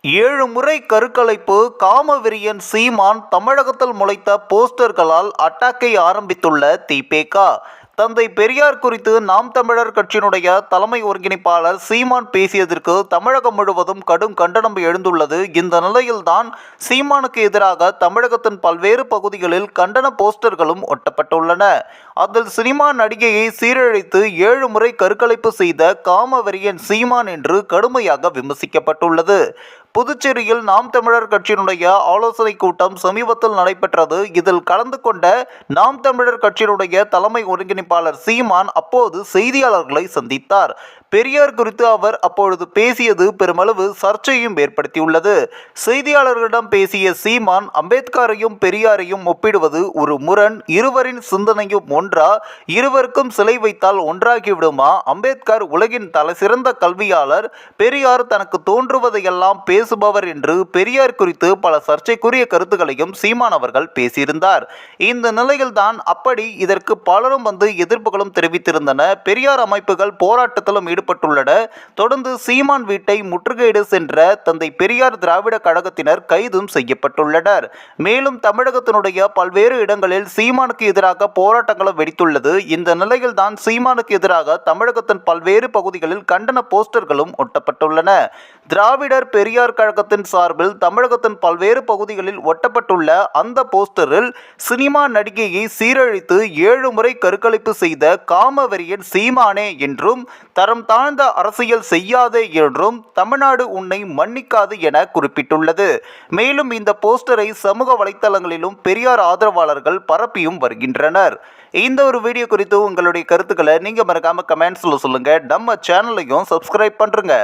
7 முறை கருக்கலைப்பு காமவெறியன் சீமான் தமிழகத்தில் முளைத்த போஸ்டர்களால் அட்டாக்கை ஆரம்பித்துள்ள திமுக. தந்தை பெரியார் குறித்து நாம் தமிழர் கட்சியினுடைய தலைமை ஒருங்கிணைப்பாளர் சீமான் பேசியதற்கு தமிழகம் முழுவதும் கடும் கண்டனம் எழுந்துள்ளது. இந்த நிலையில்தான் சீமானுக்கு எதிராக தமிழகத்தின் பல்வேறு பகுதிகளில் கண்டன போஸ்டர்களும் ஒட்டப்பட்டுள்ளன. அதில் சினிமா நடிகையை சீரழித்து 7 முறை கருக்கலைப்பு செய்த காமவெறியன் சீமான் என்று கடுமையாக விமர்சிக்கப்பட்டுள்ளது. புதுச்சேரியில் நாம் தமிழர் கட்சியினுடைய ஆலோசனை கூட்டம் சமீபத்தில் நடைபெற்றது. இதில் கலந்து கொண்ட நாம் தமிழர் கட்சியினுடைய தலைமை ஒருங்கிணைப்பாளர் சீமான் அப்போது செய்தியாளர்களை சந்தித்தார். பெரியார் குறித்து அவர் அப்பொழுது பேசியது பெருமளவு சர்ச்சையும் ஏற்படுத்தியுள்ளது. செய்தியாளர்களிடம் பேசிய சீமான், அம்பேத்கரையும் பெரியாரையும் ஒப்பிடுவது ஒரு முரண், இருவரின் சிந்தனையும் ஒன்றா, இருவருக்கும் சிலை வைத்தால் ஒன்றாகிவிடுமா, அம்பேத்கர் உலகின் தலைசிறந்த கல்வியாளர், பெரியார் தனக்கு தோன்றுவதையெல்லாம் பேசுபவர் என்று பெரியார் குறித்து பல சர்ச்சைக்குரிய கருத்துக்களையும் சீமான் அவர்கள் பேசியிருந்தார். இந்த நிலையில்தான் அப்படி இதற்கு பலரும் எதிர்ப்புகளும் தெரிவித்திருந்தன. பெரியார் அமைப்புகள் போராட்டத்திலும் ஈடுபட்டுள்ளன. தொடர்ந்து சீமான் வீட்டை முற்றுகையிட சென்ற தந்தை பெரியார் திராவிட கழகத்தினர் கைதும் செய்யப்பட்டுள்ளனர். மேலும் தமிழகத்தினுடைய பல்வேறு இடங்களில் சீமானுக்கு எதிராக போராட்டங்களும் வெடித்துள்ளது. இந்த நிலையில்தான் சீமானுக்கு எதிராக தமிழகத்தின் பல்வேறு பகுதிகளில் கண்டன போஸ்டர்களும் ஒட்டப்பட்டுள்ளன. திராவிடர் பெரியார் கழகத்தின் சார்பில் தமிழகத்தின் பல்வேறு பகுதிகளில் ஒட்டப்பட்டுள்ள அந்த போஸ்டரில் சினிமா நடிகையை சீரழித்து 7 முறை கருக்கலைப்பு செய்த காமவெறியன் சீமானே என்றும், தரம் தாழ்ந்த அரசியல் செய்யாதே என்றும், தமிழ்நாடு உன்னை மன்னிக்காது என குறிப்பிட்டுள்ளது. மேலும் இந்த போஸ்டரை சமூக வலைத்தளங்களிலும் பெரியார் ஆதரவாளர்கள் பரப்பியும் வருகின்றனர். இந்த ஒரு வீடியோ குறித்து உங்களுடைய கருத்துக்களை நீங்க மறக்காம கமெண்ட்ஸ்ல சொல்லுங்க. நம்ம சேனலையும் சப்ஸ்கிரைப் பண்றீங்க.